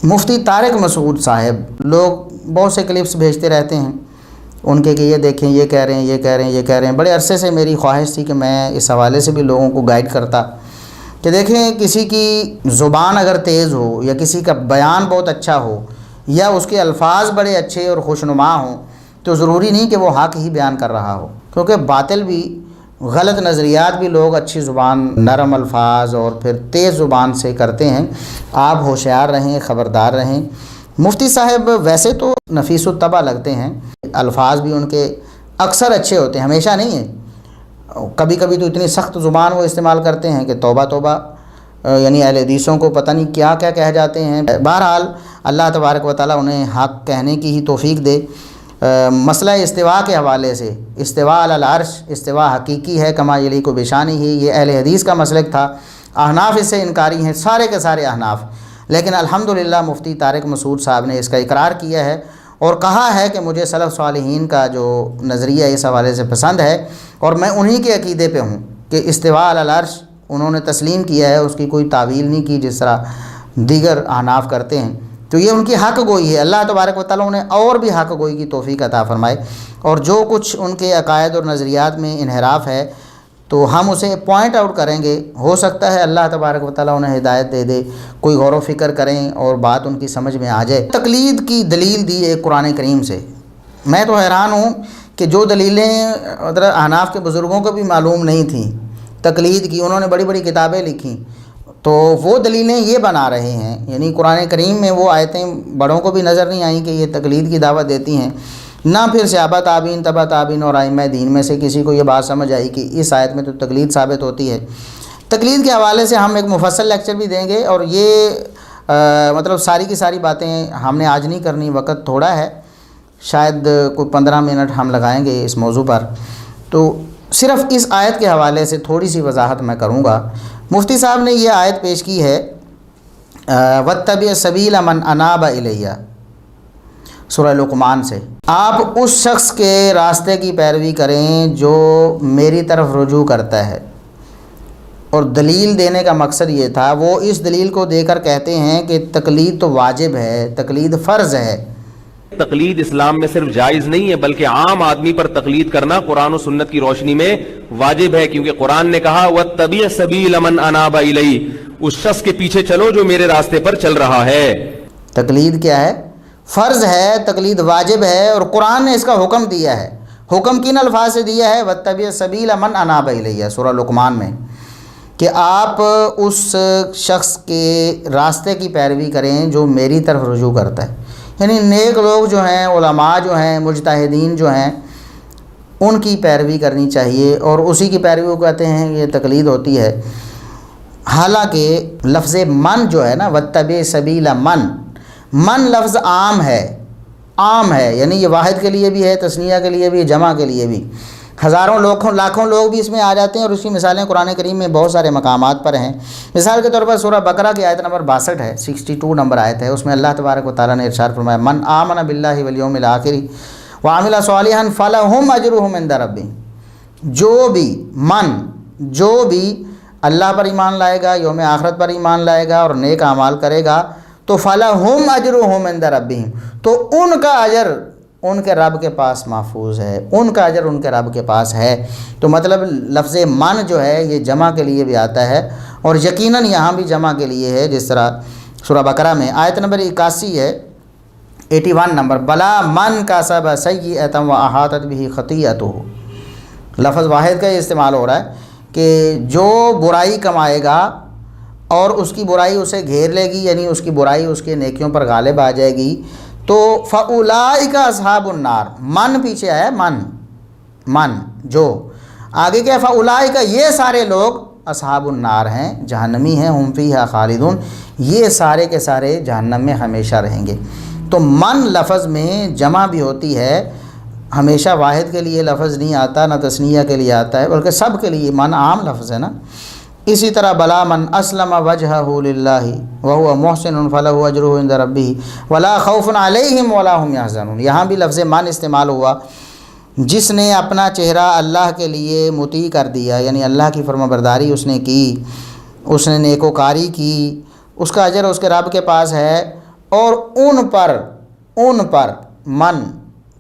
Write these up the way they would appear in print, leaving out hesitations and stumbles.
مفتی طارق مسعود صاحب لوگ بہت سے کلپس بھیجتے رہتے ہیں ان کے کہ یہ دیکھیں یہ کہہ رہے ہیں یہ کہہ رہے ہیں یہ کہہ رہے ہیں. بڑے عرصے سے میری خواہش تھی کہ میں اس حوالے سے بھی لوگوں کو گائیڈ کرتا کہ دیکھیں کسی کی زبان اگر تیز ہو یا کسی کا بیان بہت اچھا ہو یا اس کے الفاظ بڑے اچھے اور خوشنما ہوں تو ضروری نہیں کہ وہ حق ہی بیان کر رہا ہو، کیونکہ باطل بھی غلط نظریات بھی لوگ اچھی زبان نرم الفاظ اور پھر تیز زبان سے کرتے ہیں. آپ ہوشیار رہیں، خبردار رہیں. مفتی صاحب ویسے تو نفیس الطبع لگتے ہیں، الفاظ بھی ان کے اکثر اچھے ہوتے ہیں، ہمیشہ نہیں ہیں. کبھی کبھی تو اتنی سخت زبان وہ استعمال کرتے ہیں کہ توبہ توبہ، یعنی اہل حدیثوں کو پتہ نہیں کیا کیا کہہ جاتے ہیں. بہرحال اللہ تبارک و تعالیٰ انہیں حق کہنے کی ہی توفیق دے. مسئلہ استواء کے حوالے سے، استواء علی العرش، استواء حقیقی ہے کما یلیق بشانہ ہی، یہ اہل حدیث کا مسلک تھا. احناف اس سے انکاری ہیں، سارے کے سارے احناف. لیکن الحمدللہ مفتی طارق مسعود صاحب نے اس کا اقرار کیا ہے اور کہا ہے کہ مجھے سلف صالحین کا جو نظریہ اس حوالے سے پسند ہے اور میں انہی کے عقیدے پہ ہوں کہ استواء علی العرش انہوں نے تسلیم کیا ہے، اس کی کوئی تعویل نہیں کی جس طرح دیگر احناف کرتے ہیں. تو یہ ان کی حق گوئی ہے. اللہ تبارک و تعالیٰ انہیں اور بھی حق گوئی کی توفیق عطا فرمائے. اور جو کچھ ان کے عقائد اور نظریات میں انحراف ہے تو ہم اسے پوائنٹ آؤٹ کریں گے. ہو سکتا ہے اللہ تبارک و تعالیٰ انہیں ہدایت دے دے، کوئی غور و فکر کریں اور بات ان کی سمجھ میں آ جائے. تقلید کی دلیل دی ایک قرآن کریم سے. میں تو حیران ہوں کہ جو دلیلیں احناف کے بزرگوں کو بھی معلوم نہیں تھیں تقلید کی، انہوں نے بڑی بڑی کتابیں لکھیں، تو وہ دلیلیں یہ بنا رہے ہیں. یعنی قرآن کریم میں وہ آیتیں بڑوں کو بھی نظر نہیں آئیں کہ یہ تقلید کی دعوت دیتی ہیں، نہ پھر صحابہ تابعین تبع تابعین اور ائمہ دین میں سے کسی کو یہ بات سمجھ آئی کہ اس آیت میں تو تقلید ثابت ہوتی ہے. تقلید کے حوالے سے ہم ایک مفصل لیکچر بھی دیں گے اور یہ مطلب ساری کی ساری باتیں ہم نے آج نہیں کرنی، وقت تھوڑا ہے، شاید کوئی 15 منٹ ہم لگائیں گے اس موضوع پر. تو صرف اس آیت کے حوالے سے تھوڑی سی وضاحت میں کروں گا. مفتی صاحب نے یہ آیت پیش کی ہے وَاتَّبِعْ سَبِيلَ مَنْ أَنَابَ إِلَيَّ، سورہ لقمان سے. آپ اس شخص کے راستے کی پیروی کریں جو میری طرف رجوع کرتا ہے. اور دلیل دینے کا مقصد یہ تھا، وہ اس دلیل کو دے کر کہتے ہیں کہ تقلید تو واجب ہے، تقلید فرض ہے. تقلید اسلام میں صرف جائز نہیں ہے بلکہ عام آدمی پر تقلید کرنا قرآن و سنت کی روشنی میں واجب ہے، کیونکہ قرآن نے کہا وَاتَّبِعْ سَبِيلَ مَنْ أَنَابَ إِلَيَّ، اس شخص کے پیچھے چلو جو میرے راستے پر چل رہا ہے. تقلید کیا ہے؟ فرض ہے، تقلید واجب ہے اور قرآن نے اس کا حکم دیا ہے. حکم کن الفاظ سے دیا ہے؟ وَاتَّبِعْ سَبِيلَ مَنْ أَنَابَ إِلَيَّ، سورہ لقمان میں، کہ آپ اس شخص کے راستے کی پیروی کریں جو میری طرف رجوع کرتا ہے. یعنی نیک لوگ جو ہیں، علماء جو ہیں، مجتہدین جو ہیں، ان کی پیروی کرنی چاہیے اور اسی کی پیروی کو کہتے ہیں یہ تقلید ہوتی ہے. حالانکہ لفظ من جو ہے نا، وَاتَّبِعْ سَبِيلَ من لفظ عام ہے، عام ہے، یعنی یہ واحد کے لیے بھی ہے، تثنیہ کے لیے بھی، جمع کے لیے بھی. ہزاروں لاکھوں لوگ بھی اس میں آ جاتے ہیں اور اس کی مثالیں قرآن کریم میں بہت سارے مقامات پر ہیں. مثال کے طور پر سورہ بقرہ کی آیت نمبر 62 ہے، 62 نمبر آیت ہے. اس میں اللہ تبارک و تعالیٰ نے ارشاد فرمایا من آمن باللہ والیوم الآخر وعمل صالحا فلہم اجرہم عند ربہم، جو بھی اللہ پر ایمان لائے گا، یوم آخرت پر ایمان لائے گا اور نیک اعمال کرے گا تو فلہم اجرہم عند ربہم، تو ان کا اجر ان کے رب کے پاس محفوظ ہے، ان کا اجر ان کے رب کے پاس ہے. تو مطلب لفظ من جو ہے یہ جمع کے لیے بھی آتا ہے اور یقیناً یہاں بھی جمع کے لیے ہے، جس طرح سورہ بقرہ میں آیت نمبر 81 ہے، 81 نمبر، بلا من کسب سیئۃ واحاطت بہ خطیئتہ. لفظ واحد کا یہ استعمال ہو رہا ہے کہ جو برائی کمائے گا اور اس کی برائی اسے گھیر لے گی، یعنی اس کی برائی اس کے نیکیوں پر غالب آ جائے گی، تو فَأُولَٰئِكَ أَصْحَابُ النَّارِ. من پیچھے ہے، من جو آگے کیا، فَأُولَٰئِكَ یہ سارے لوگ اصحاب النار ہیں، جہنمی ہیں، ہم فیہا خالدون، یہ سارے کے سارے جہنم میں ہمیشہ رہیں گے. تو من لفظ میں جمع بھی ہوتی ہے، ہمیشہ واحد کے لیے لفظ نہیں آتا، نہ تثنیہ کے لیے آتا ہے، بلکہ سب کے لیے من عام لفظ ہے نا. اسی طرح بلا من اسلم وجہہ للہ وہو محسن فلہ اجرہ عند ربہ ولا خوف علیہم ولا ہم یحزنون. یہاں بھی لفظ من استعمال ہوا، جس نے اپنا چہرہ اللہ کے لیے مطیع کر دیا، یعنی اللہ کی فرما برداری اس نے کی، اس نے نیکوکاری کی، اس کا اجر اس کے رب کے پاس ہے اور ان پر من،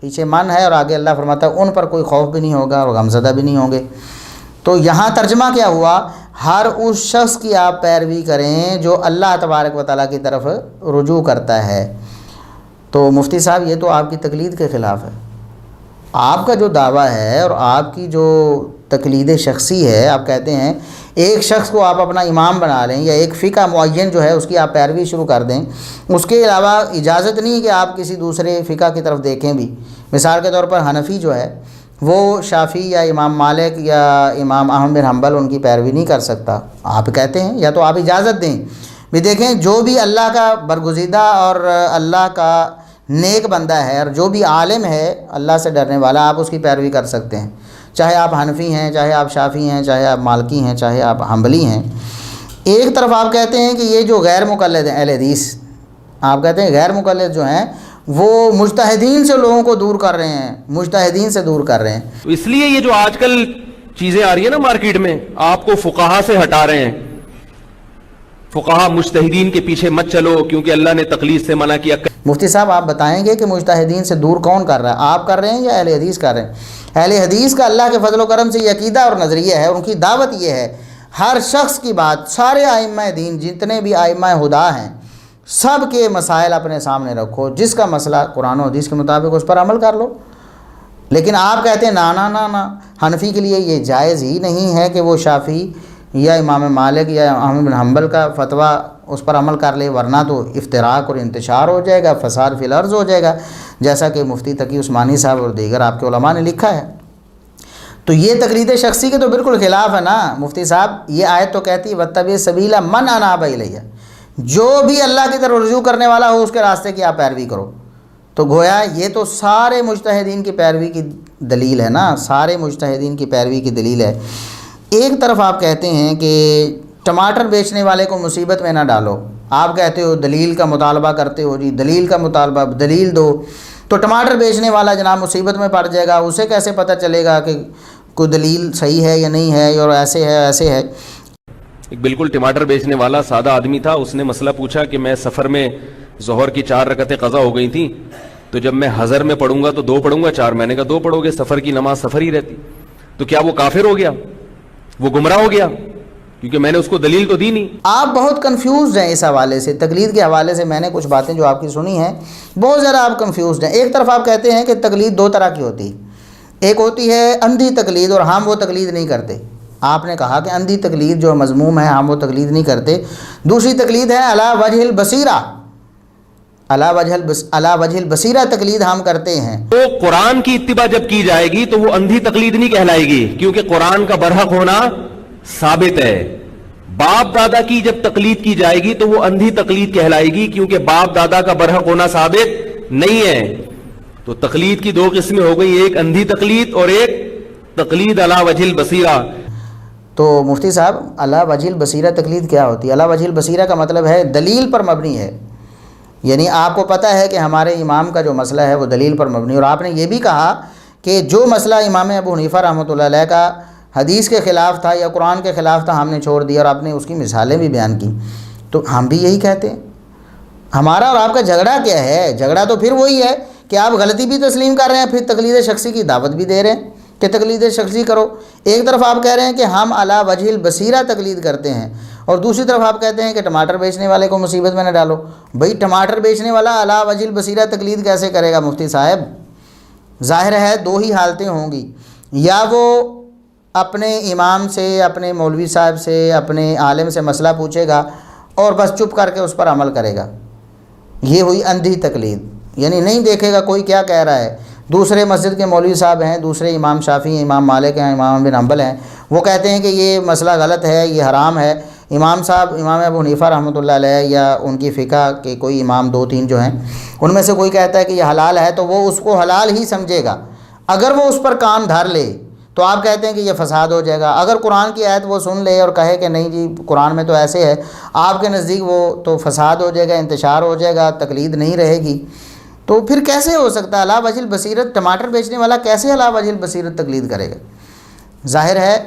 پیچھے من ہے اور آگے اللہ فرماتا ہے ان پر کوئی خوف بھی نہیں ہوگا اور غمزدہ بھی نہیں ہوں گے۔ تو یہاں ترجمہ کیا ہوا؟ ہر اس شخص کی آپ پیروی کریں جو اللہ تبارک و تعالیٰ کی طرف رجوع کرتا ہے۔ تو مفتی صاحب یہ تو آپ کی تقلید کے خلاف ہے۔ آپ کا جو دعویٰ ہے اور آپ کی جو تقلید شخصی ہے، آپ کہتے ہیں ایک شخص کو آپ اپنا امام بنا لیں یا ایک فقہ معین جو ہے اس کی آپ پیروی شروع کر دیں، اس کے علاوہ اجازت نہیں کہ آپ کسی دوسرے فقہ کی طرف دیکھیں بھی۔ مثال کے طور پر حنفی جو ہے وہ شافعی یا امام مالک یا امام احمد بن حنبل ان کی پیروی نہیں کر سکتا، آپ کہتے ہیں، یا تو آپ اجازت دیں بھی دیکھیں جو بھی اللہ کا برگزیدہ اور اللہ کا نیک بندہ ہے اور جو بھی عالم ہے اللہ سے ڈرنے والا، آپ اس کی پیروی کر سکتے ہیں، چاہے آپ حنفی ہیں، چاہے آپ شافعی ہیں، چاہے آپ مالکی ہیں، چاہے آپ حنبلی ہیں۔ ایک طرف آپ کہتے ہیں کہ یہ جو غیر مقلد ہیں اہل حدیث، آپ کہتے ہیں غیر مقلد جو ہیں وہ مجتہدین سے لوگوں کو دور کر رہے ہیں، مجتہدین سے دور کر رہے ہیں۔ تو اس لیے یہ جو آج کل چیزیں آ رہی ہیں نا مارکیٹ میں، آپ کو فقہا سے ہٹا رہے ہیں، فقہا مجتہدین کے پیچھے مت چلو کیونکہ اللہ نے تقلید سے منع کیا۔ مفتی صاحب آپ بتائیں گے کہ مجتہدین سے دور کون کر رہا ہے؟ آپ کر رہے ہیں یا اہل حدیث کر رہے ہیں؟ اہل حدیث کا اللہ کے فضل و کرم سے یہ عقیدہ اور نظریہ ہے، ان کی دعوت یہ ہے ہر شخص کی بات، سارے ائمہ دین جتنے بھی ائمہ ہدا ہیں سب کے مسائل اپنے سامنے رکھو، جس کا مسئلہ قرآن و حدیث کے مطابق اس پر عمل کر لو۔ لیکن آپ کہتے ہیں نا حنفی کے لیے یہ جائز ہی نہیں ہے کہ وہ شافعی یا امام مالک یا احمد بن حنبل کا فتویٰ اس پر عمل کر لے، ورنہ تو افتراق اور انتشار ہو جائے گا، فساد فی الارض ہو جائے گا، جیسا کہ مفتی تقی عثمانی صاحب اور دیگر آپ کے علماء نے لکھا ہے۔ تو یہ تقلید شخصی کے تو بالکل خلاف ہے نا مفتی صاحب۔ یہ آیت تو کہتی ہے وَاتَّبِعْ سَبِیلَ مَنْ أَنَابَ إِلَیَّ، جو بھی اللہ کی طرف رجوع کرنے والا ہو اس کے راستے کی آپ پیروی کرو۔ تو گویا یہ تو سارے مجتہدین کی پیروی کی دلیل ہے نا، سارے مجتہدین کی پیروی کی دلیل ہے۔ ایک طرف آپ کہتے ہیں کہ ٹماٹر بیچنے والے کو مصیبت میں نہ ڈالو، آپ کہتے ہو دلیل کا مطالبہ کرتے ہو، جی دلیل کا مطالبہ، دلیل دو، تو ٹماٹر بیچنے والا جناب مصیبت میں پڑ جائے گا، اسے کیسے پتہ چلے گا کہ کوئی دلیل صحیح ہے یا نہیں ہے اور ایسے ہے ایسے ہے۔ ایک بالکل ٹماٹر بیچنے والا سادہ آدمی تھا، اس نے مسئلہ پوچھا کہ میں سفر میں ظہر کی 4 رکعتیں قضا ہو گئی تھیں، تو جب میں حضر میں پڑھوں گا تو 2 پڑھوں گا 4، میں نے کہا 2 پڑھو گے، سفر کی نماز سفر ہی رہتی، تو کیا وہ کافر ہو گیا؟ وہ گمراہ ہو گیا؟ کیونکہ میں نے اس کو دلیل تو دی نہیں۔ آپ بہت کنفیوزڈ ہیں اس حوالے سے، تقلید کے حوالے سے میں نے کچھ باتیں جو آپ کی سنی ہیں بہت زیادہ آپ کنفیوزڈ ہیں۔ ایک طرف آپ کہتے ہیں کہ تقلید 2 طرح کی ہوتی ہے، ایک ہوتی ہے اندھی تقلید اور ہم وہ تقلید نہیں کرتے، آپ نے کہا کہ اندھی تقلید جو مذموم ہے ہم وہ تقلید نہیں کرتے۔ دوسری تقلید ہے علی وجہ البصیرہ، علی وجہ البصیرہ تقلید ہم کرتے ہیں۔ تو قرآن کی اتباع جب کی جائے گی تو وہ اندھی تقلید نہیں کہلائے گی، کیونکہ قرآن کا برحق ہونا ثابت ہے۔ باپ دادا کی جب تقلید کی جائے گی تو وہ اندھی تقلید کہلائے گی، کیونکہ باپ دادا کا برحق ہونا ثابت نہیں ہے۔ تو تقلید کی 2 قسمیں ہو گئی، ایک اندھی تقلید اور ایک تقلید علی وجہ البصیرہ۔ تو مفتی صاحب علی وجہ البصیرہ تقلید کیا ہوتی ہے؟ علی وجہ البصیرہ کا مطلب ہے دلیل پر مبنی ہے، یعنی آپ کو پتہ ہے کہ ہمارے امام کا جو مسئلہ ہے وہ دلیل پر مبنی، اور آپ نے یہ بھی کہا کہ جو مسئلہ امام ابو حنیفہ رحمۃ اللہ علیہ کا حدیث کے خلاف تھا یا قرآن کے خلاف تھا ہم نے چھوڑ دیا، اور آپ نے اس کی مثالیں بھی بیان کی۔ تو ہم بھی یہی کہتے ہیں، ہمارا اور آپ کا جھگڑا کیا ہے؟ جھگڑا تو پھر وہی ہے کہ آپ غلطی بھی تسلیم کر رہے ہیں، پھر تقلید شخصی کی دعوت بھی دے رہے ہیں کہ تقلید شخصی کرو۔ ایک طرف آپ کہہ رہے ہیں کہ ہم علی وجہ البصیرہ تقلید کرتے ہیں، اور دوسری طرف آپ کہتے ہیں کہ ٹماٹر بیچنے والے کو مصیبت میں نہ ڈالو۔ بھئی ٹماٹر بیچنے والا علی وجہ البصیرہ تقلید کیسے کرے گا مفتی صاحب؟ ظاہر ہے 2 ہی حالتیں ہوں گی، یا وہ اپنے امام سے، اپنے مولوی صاحب سے، اپنے عالم سے مسئلہ پوچھے گا اور بس چپ کر کے اس پر عمل کرے گا، یہ ہوئی اندھی تقلید، یعنی نہیں دیکھے گا کوئی کیا کہہ رہا ہے۔ دوسرے مسجد کے مولوی صاحب ہیں، دوسرے امام شافعی ہیں، امام مالک ہیں، امام بن حنبل ہیں، وہ کہتے ہیں کہ یہ مسئلہ غلط ہے، یہ حرام ہے۔ امام صاحب امام ابو حنیفہ رحمۃ اللہ علیہ یا ان کی فقہ کے کوئی امام 2-3 جو ہیں ان میں سے کوئی کہتا ہے کہ یہ حلال ہے، تو وہ اس کو حلال ہی سمجھے گا۔ اگر وہ اس پر کام دھر لے تو آپ کہتے ہیں کہ یہ فساد ہو جائے گا۔ اگر قرآن کی آیت وہ سن لے اور کہے کہ نہیں جی قرآن میں تو ایسے ہے، آپ کے نزدیک وہ تو فساد ہو جائے گا، انتشار ہو جائے گا، تقلید نہیں رہے گی۔ تو پھر کیسے ہو سکتا ہے علی وجہ البصیرت؟ ٹماٹر بیچنے والا کیسے علی وجہ البصیرت تقلید کرے گا؟ ظاہر ہے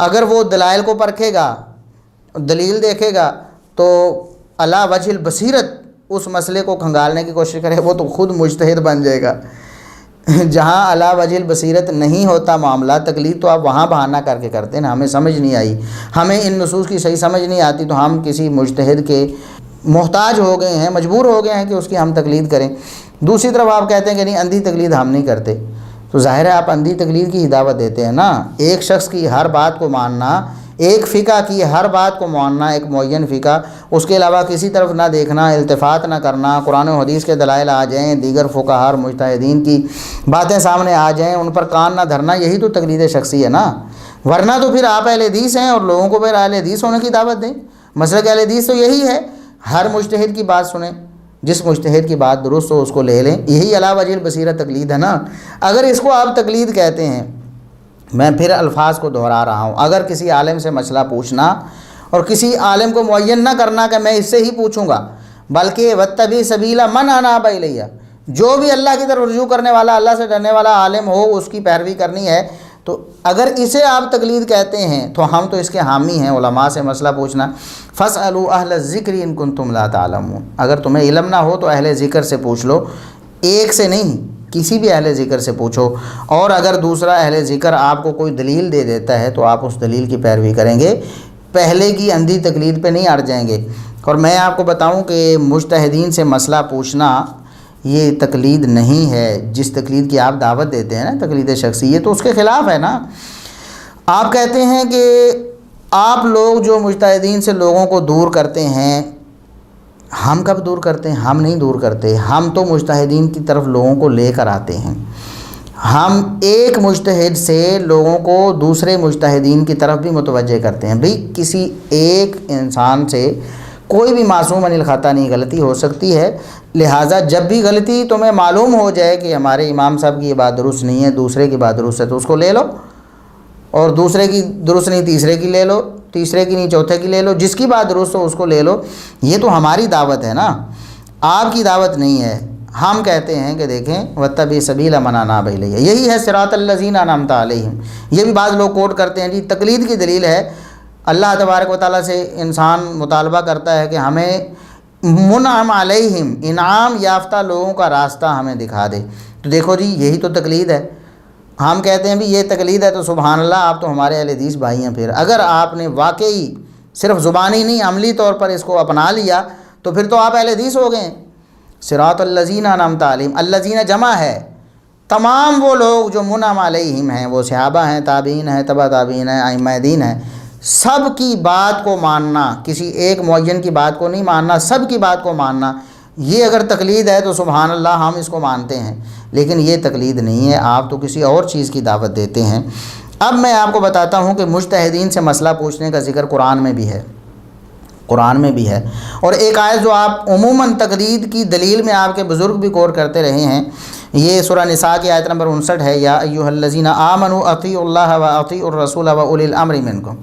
اگر وہ دلائل کو پرکھے گا، دلیل دیکھے گا، تو علی وجہ البصیرت اس مسئلے کو کھنگالنے کی کوشش کرے وہ تو خود مجتہد بن جائے گا۔ جہاں علی وجہ البصیرت نہیں ہوتا معاملہ، تقلید تو آپ وہاں بہانہ کر کے کرتے ہیں نا، ہمیں سمجھ نہیں آئی، ہمیں ان نصوص کی صحیح سمجھ نہیں آتی تو ہم کسی مجتہد کے محتاج ہو گئے ہیں، مجبور ہو گئے ہیں کہ اس کی ہم تقلید کریں۔ دوسری طرف آپ کہتے ہیں کہ نہیں اندھی تقلید ہم نہیں کرتے، تو ظاہر ہے آپ اندھی تقلید کی دعوت دیتے ہیں نا۔ ایک شخص کی ہر بات کو ماننا، ایک فقہ کی ہر بات کو ماننا، ایک معین فقہ، اس کے علاوہ کسی طرف نہ دیکھنا، التفات نہ کرنا، قرآن و حدیث کے دلائل آ جائیں، دیگر فقہاء اور مجتہدین کی باتیں سامنے آ جائیں، ان پر کان نہ دھرنا، یہی تو تقلید شخصی ہے نا۔ ورنہ تو پھر آپ اہل حدیث ہیں اور لوگوں کو پھر اہل حدیث ہونے کی دعوت دیں۔ مسلک اہل حدیث تو یہی ہے، ہر مجتہد کی بات سنیں، جس مجتہد کی بات درست ہو اس کو لے لیں، یہی علی وجہ البصیرت تقلید ہے نا۔ اگر اس کو آپ تقلید کہتے ہیں، میں پھر الفاظ کو دہرا رہا ہوں، اگر کسی عالم سے مسئلہ پوچھنا اور کسی عالم کو معین نہ کرنا کہ میں اس سے ہی پوچھوں گا، بلکہ واتبع سبیل من اناب الیہ، جو بھی اللہ کی طرف رجوع کرنے والا، اللہ سے ڈرنے والا عالم ہو اس کی پیروی کرنی ہے، تو اگر اسے آپ تقلید کہتے ہیں تو ہم تو اس کے حامی ہیں، علماء سے مسئلہ پوچھنا۔ فاسألوا اہل الذکر ان کنتم لا تعلمون، اگر تمہیں علم نہ ہو تو اہل ذکر سے پوچھ لو، ایک سے نہیں، کسی بھی اہل ذکر سے پوچھو۔ اور اگر دوسرا اہل ذکر آپ کو کوئی دلیل دے دیتا ہے تو آپ اس دلیل کی پیروی کریں گے، پہلے کی اندھی تقلید پہ نہیں اڑ جائیں گے۔ اور میں آپ کو بتاؤں کہ مجتہدین سے مسئلہ پوچھنا یہ تقلید نہیں ہے، جس تقلید کی آپ دعوت دیتے ہیں نا، تقلید شخصی، یہ تو اس کے خلاف ہے نا۔ آپ کہتے ہیں کہ آپ لوگ جو مجتہدین سے لوگوں کو دور کرتے ہیں، ہم کب دور کرتے ہیں؟ ہم نہیں دور کرتے، ہم تو مجتہدین کی طرف لوگوں کو لے کر آتے ہیں۔ ہم ایک مجتہد سے لوگوں کو دوسرے مجتہدین کی طرف بھی متوجہ کرتے ہیں۔ بھئی کسی ایک انسان سے کوئی بھی معصوم عن الخطا نہیں، غلطی ہو سکتی ہے، لہٰذا جب بھی غلطی تمہیں معلوم ہو جائے کہ ہمارے امام صاحب کی یہ بات درست نہیں ہے، دوسرے کی بات درست ہے، تو اس کو لے لو، اور دوسرے کی درست نہیں تیسرے کی لے لو، تیسرے کی نہیں چوتھے کی لے لو، جس کی بات درست ہو اس کو لے لو۔ یہ تو ہماری دعوت ہے نا، آپ کی دعوت نہیں ہے۔ ہم کہتے ہیں کہ دیکھیں واتبع سبیل من اناب الیہ، یہی ہے صراط الذین انعمت علیہم۔ یہ بھی بعض لوگ کوٹ کرتے ہیں جی تقلید کی دلیل ہے، اللہ تبارک و تعالیٰ سے انسان مطالبہ کرتا ہے کہ ہمیں منعم علیہم، انعام یافتہ لوگوں کا راستہ ہمیں دکھا دے، تو دیکھو جی یہی تو تقلید ہے۔ ہم کہتے ہیں بھی یہ تقلید ہے تو سبحان اللہ، آپ تو ہمارے اہل حدیث بھائی ہیں۔ پھر اگر آپ نے واقعی صرف زبانی نہیں عملی طور پر اس کو اپنا لیا تو پھر تو آپ اہل حدیث ہو گئے۔ صراط الذین انعمت علیہم، الذین جمع ہے تمام وہ لوگ جو منعم علیہم ہیں، وہ صحابہ ہیں، تابعین ہیں، تبع تابعین ہیں، ائمہ دین ہیں، سب کی بات کو ماننا، کسی ایک معین کی بات کو نہیں ماننا، سب کی بات کو ماننا، یہ اگر تقلید ہے تو سبحان اللہ ہم اس کو مانتے ہیں، لیکن یہ تقلید نہیں ہے، آپ تو کسی اور چیز کی دعوت دیتے ہیں۔ اب میں آپ کو بتاتا ہوں کہ مجتہدین سے مسئلہ پوچھنے کا ذکر قرآن میں بھی ہے، قرآن میں بھی ہے، اور ایک آیت جو آپ عموماً تقلید کی دلیل میں آپ کے بزرگ بھی غور کرتے رہے ہیں، یہ سورہ نساء کی آیت نمبر 59 ہے، یا ایھا الذین آمنوا اطیعوا اللہ و اطیعوا الرسول و اولی الامر منکم،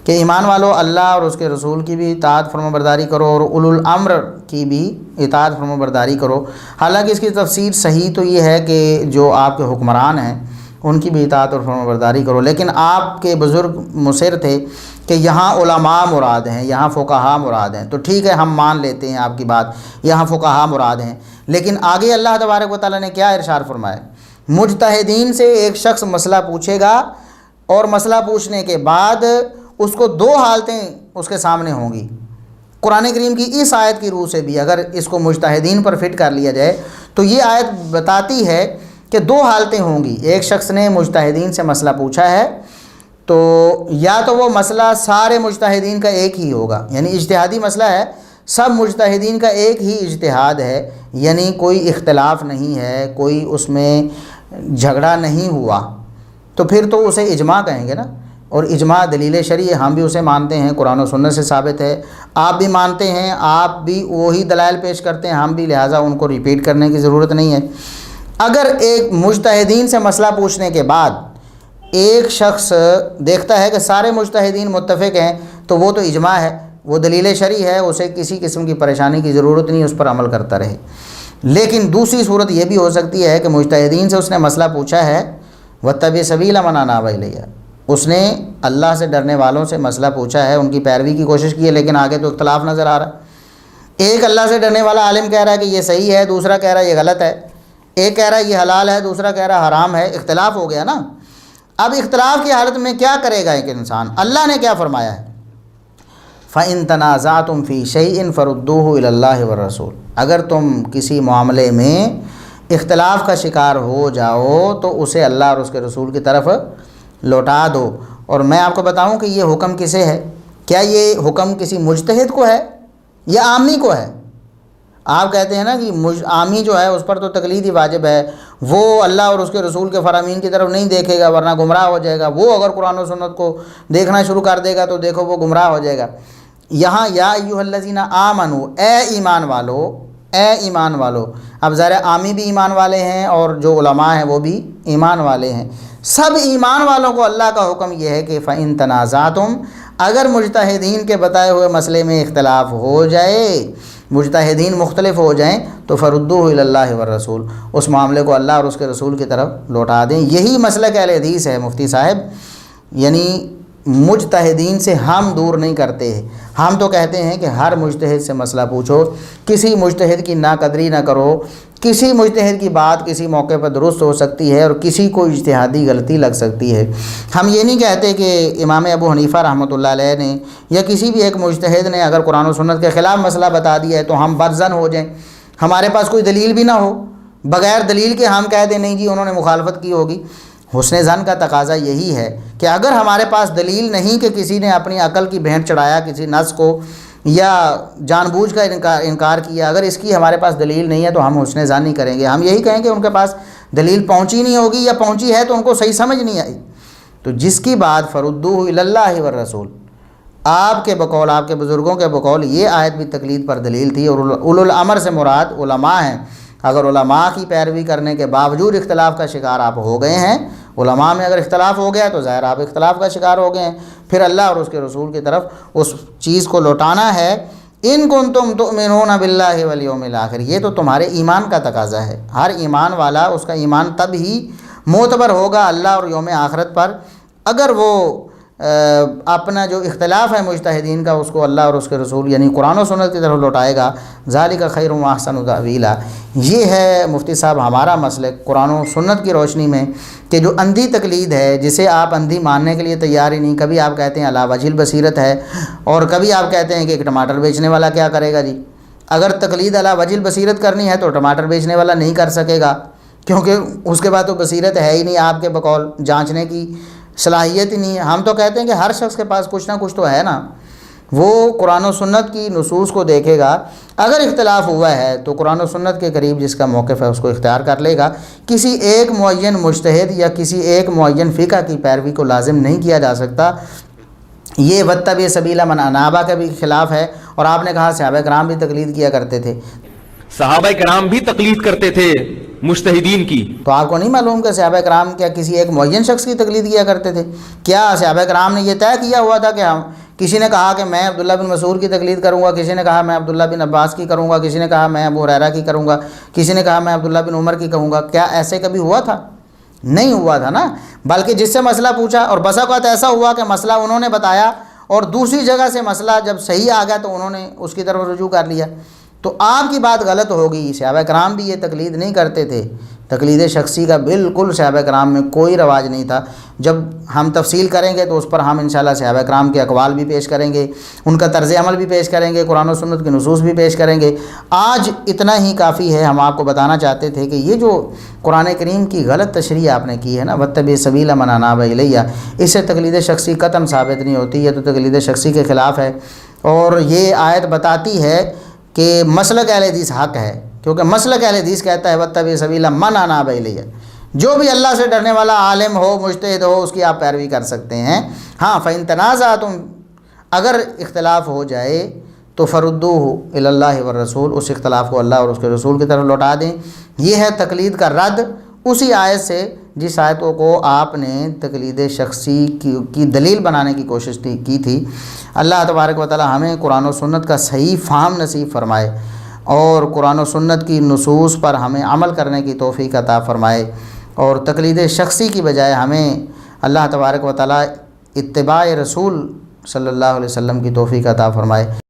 کہ ایمان والو اللہ اور اس کے رسول کی بھی اطاعت فرما برداری کرو اور اولو الامر کی بھی اطاعت فرما برداری کرو۔ حالانکہ اس کی تفسیر صحیح تو یہ ہے کہ جو آپ کے حکمران ہیں ان کی بھی اطاعت اور فرما برداری کرو، لیکن آپ کے بزرگ مصر تھے کہ یہاں علماء مراد ہیں، یہاں فقہاء مراد ہیں، تو ٹھیک ہے ہم مان لیتے ہیں آپ کی بات، یہاں فقہاء مراد ہیں، لیکن آگے اللہ تبارک و تعالیٰ نے کیا ارشاد فرمایا؟ مجتہدین سے ایک شخص مسئلہ پوچھے گا اور مسئلہ پوچھنے کے بعد اس کو دو حالتیں اس کے سامنے ہوں گی۔ قرآن کریم کی اس آیت کی روح سے بھی اگر اس کو مجتہدین پر فٹ کر لیا جائے تو یہ آیت بتاتی ہے کہ دو حالتیں ہوں گی۔ ایک شخص نے مجتہدین سے مسئلہ پوچھا ہے تو یا تو وہ مسئلہ سارے مجتہدین کا ایک ہی ہوگا، یعنی اجتہادی مسئلہ ہے، سب مجتہدین کا ایک ہی اجتہاد ہے، یعنی کوئی اختلاف نہیں ہے، کوئی اس میں جھگڑا نہیں ہوا، تو پھر تو اسے اجماع کہیں گے نا، اور اجماع دلیل شرعی ہے، ہم بھی اسے مانتے ہیں، قرآن و سنت سے ثابت ہے، آپ بھی مانتے ہیں، آپ بھی وہی دلائل پیش کرتے ہیں، ہم بھی، لہٰذا ان کو ریپیٹ کرنے کی ضرورت نہیں ہے۔ اگر ایک مجتہدین سے مسئلہ پوچھنے کے بعد ایک شخص دیکھتا ہے کہ سارے مجتہدین متفق ہیں تو وہ تو اجماع ہے، وہ دلیل شرعی ہے، اسے کسی قسم کی پریشانی کی ضرورت نہیں، اس پر عمل کرتا رہے۔ لیکن دوسری صورت یہ بھی ہو سکتی ہے کہ مجتہدین سے اس نے مسئلہ پوچھا ہے، واتبع سبیل من اناب الیہ، اس نے اللہ سے ڈرنے والوں سے مسئلہ پوچھا ہے، ان کی پیروی کی کوشش کی ہے، لیکن آگے تو اختلاف نظر آ رہا ہے، ایک اللہ سے ڈرنے والا عالم کہہ رہا ہے کہ یہ صحیح ہے، دوسرا کہہ رہا ہے یہ غلط ہے، ایک کہہ رہا ہے یہ حلال ہے، دوسرا کہہ رہا ہے حرام ہے، اختلاف ہو گیا نا۔ اب اختلاف کی حالت میں کیا کرے گا ایک انسان؟ اللہ نے کیا فرمایا ہے؟ فَإِن تَنَازَعْتُمْ فِي شَيْءٍ فَرُدُّوهُ إِلَى اللَّهِ وَالرَّسُولِ، اگر تم کسی معاملے میں اختلاف کا شکار ہو جاؤ تو اسے اللہ اور اس کے رسول کی طرف لوٹا دو۔ اور میں آپ کو بتاؤں کہ یہ حکم کسے ہے؟ کیا یہ حکم کسی مجتہد کو ہے یا عامی کو ہے؟ آپ کہتے ہیں نا کہ عامی جو ہے اس پر تو تقلید ہی واجب ہے، وہ اللہ اور اس کے رسول کے فرامین کی طرف نہیں دیکھے گا ورنہ گمراہ ہو جائے گا، وہ اگر قرآن و سنت کو دیکھنا شروع کر دے گا تو دیکھو وہ گمراہ ہو جائے گا۔ یہاں یا ایھا الذین آمنو، اے ایمان والو، اے ایمان والو، اب ظاہر عامی بھی ایمان والے ہیں اور جو علماء ہیں وہ بھی ایمان والے ہیں، سب ایمان والوں کو اللہ کا حکم یہ ہے کہ فَإِن تَنَازَعْتُمْ، اگر مجتہدین کے بتائے ہوئے مسئلے میں اختلاف ہو جائے، مجتہدین مختلف ہو جائیں تو فَرُدُّوهُ إِلَى اللَّهِ وَالرَّسُولِ، اس معاملے کو اللہ اور اس کے رسول کی طرف لوٹا دیں۔ یہی مسلک اہل حدیث ہے مفتی صاحب، یعنی مجتہدین سے ہم دور نہیں کرتے ہیں، ہم تو کہتے ہیں کہ ہر مجتہد سے مسئلہ پوچھو، کسی مجتہد کی ناقدری نہ کرو، کسی مجتہد کی بات کسی موقع پر درست ہو سکتی ہے اور کسی کو اجتہادی غلطی لگ سکتی ہے۔ ہم یہ نہیں کہتے کہ امام ابو حنیفہ رحمۃ اللہ علیہ نے یا کسی بھی ایک مجتہد نے اگر قرآن و سنت کے خلاف مسئلہ بتا دیا ہے تو ہم برزن ہو جائیں، ہمارے پاس کوئی دلیل بھی نہ ہو، بغیر دلیل کے ہم کہہ دیں نہیں جی انہوں نے مخالفت کی ہوگی۔ حسن ظن کا تقاضا یہی ہے کہ اگر ہمارے پاس دلیل نہیں کہ کسی نے اپنی عقل کی بھینٹ چڑھایا کسی نص کو یا جان بوجھ کا انکار کیا، اگر اس کی ہمارے پاس دلیل نہیں ہے تو ہم حسن ظن نہیں کریں گے، ہم یہی کہیں کہ ان کے پاس دلیل پہنچی نہیں ہوگی یا پہنچی ہے تو ان کو صحیح سمجھ نہیں آئی۔ تو جس کی بات فَرُدُّوهُ إِلَى اللَّهِ وَالرَّسُولِ، آپ کے بقول، آپ کے بزرگوں کے بقول یہ آیت بھی تقلید پر دلیل تھی، اور اولو الامر سے مراد علماء ہیں۔ اگر علماء کی پیروی کرنے کے باوجود اختلاف کا شکار آپ ہو گئے ہیں، علماء میں اگر اختلاف ہو گیا تو ظاہر آپ اختلاف کا شکار ہو گئے ہیں، پھر اللہ اور اس کے رسول کی طرف اس چیز کو لوٹانا ہے۔ ان کنتم تؤمنون باللہ والیوم الآخر، یہ تو تمہارے ایمان کا تقاضا ہے۔ ہر ایمان والا اس کا ایمان تب ہی معتبر ہوگا اللہ اور یوم آخرت پر اگر وہ اپنا جو اختلاف ہے مجتہدین کا اس کو اللہ اور اس کے رسول یعنی قرآن و سنت کی طرف لوٹائے گا۔ ذالک خیر و احسن تأویلا، یہ ہے مفتی صاحب ہمارا مسلک قرآن و سنت کی روشنی میں، کہ جو اندھی تقلید ہے جسے آپ اندھی ماننے کے لیے تیار ہی نہیں، کبھی آپ کہتے ہیں علی وجہ البصیرت ہے اور کبھی آپ کہتے ہیں کہ ایک ٹماٹر بیچنے والا کیا کرے گا جی، اگر تقلید علی وجہ البصیرت کرنی ہے تو ٹماٹر بیچنے والا نہیں کر سکے گا، کیونکہ اس کے بعد تو بصیرت ہے ہی نہیں، آپ کے بقول جانچنے کی صلاحیت ہی نہیں ہے۔ ہم تو کہتے ہیں کہ ہر شخص کے پاس کچھ نہ کچھ تو ہے نا، وہ قرآن و سنت کی نصوص کو دیکھے گا، اگر اختلاف ہوا ہے تو قرآن و سنت کے قریب جس کا موقف ہے اس کو اختیار کر لے گا۔ کسی ایک معین مجتہد یا کسی ایک معین فقہ کی پیروی کو لازم نہیں کیا جا سکتا۔ یہ واتبع سبیل من اناب کے بھی خلاف ہے، اور آپ نے کہا صحابہ کرام بھی تقلید کیا کرتے تھے، صحابہ کرام بھی تقلید کرتے تھے مجتہدین کی، تو آپ کو نہیں معلوم کہ صحابہ کرام کیا کسی ایک معین شخص کی تقلید کیا کرتے تھے؟ کیا صحابہ کرام نے یہ طے کیا ہوا تھا کہ ہم کسی نے کہا کہ میں عبداللہ بن مسعود کی تقلید کروں گا، کسی نے کہا میں عبداللہ بن عباس کی کروں گا، کسی نے کہا میں ابو ہریرہ کی کروں گا، کسی نے کہا میں عبداللہ بن عمر کی کہوں گا؟ کیا ایسے کبھی ہوا تھا؟ نہیں ہوا تھا نا، بلکہ جس سے مسئلہ پوچھا، اور بسا اوقات ایسا ہوا کہ مسئلہ انہوں نے بتایا اور دوسری جگہ سے مسئلہ جب صحیح آ گیا تو انہوں نے اس کی طرف رجوع کر لیا، تو آپ کی بات غلط ہوگی۔ صحابہ کرام بھی یہ تقلید نہیں کرتے تھے، تقلید شخصی کا بالکل صحابہ کرام میں کوئی رواج نہیں تھا۔ جب ہم تفصیل کریں گے تو اس پر ہم انشاءاللہ صحابہ کرام کے اقوال بھی پیش کریں گے، ان کا طرز عمل بھی پیش کریں گے، قرآن و سنت کی نصوص بھی پیش کریں گے۔ آج اتنا ہی کافی ہے، ہم آپ کو بتانا چاہتے تھے کہ یہ جو قرآن کریم کی غلط تشریح آپ نے کی ہے نا، واتبع سبیل من اناب الیہ، اس سے تقلید شخصی قطعاً ثابت نہیں ہوتی، یہ تو تقلید شخصی کے خلاف ہے۔ اور یہ آیت بتاتی ہے کہ مسلک اہل حدیث حق ہے، کیونکہ مسلک اہل حدیث کہتا ہے واتبع سبیل من اناب الیہ، جو بھی اللہ سے ڈرنے والا عالم ہو، مجتہد ہو، اس کی آپ پیروی کر سکتے ہیں۔ ہاں فَإِن تَنَازَعْتُمْ، اگر اختلاف ہو جائے تو فَرُدُّوهُ إِلَى اللَّهِ وَالرَّسُولِ، اس اختلاف کو اللہ اور اس کے رسول کی طرف لوٹا دیں۔ یہ ہے تقلید کا رد اسی آیت سے جس آیتوں کو آپ نے تقلید شخصی کی دلیل بنانے کی کوشش کی تھی۔ اللہ تبارک و تعالی ہمیں قرآن و سنت کا صحیح فہم نصیب فرمائے اور قرآن و سنت کی نصوص پر ہمیں عمل کرنے کی توفیق عطا فرمائے، اور تقلید شخصی کی بجائے ہمیں اللہ تبارک و تعالی اتباع رسول صلی اللہ علیہ وسلم کی توفیق عطا فرمائے۔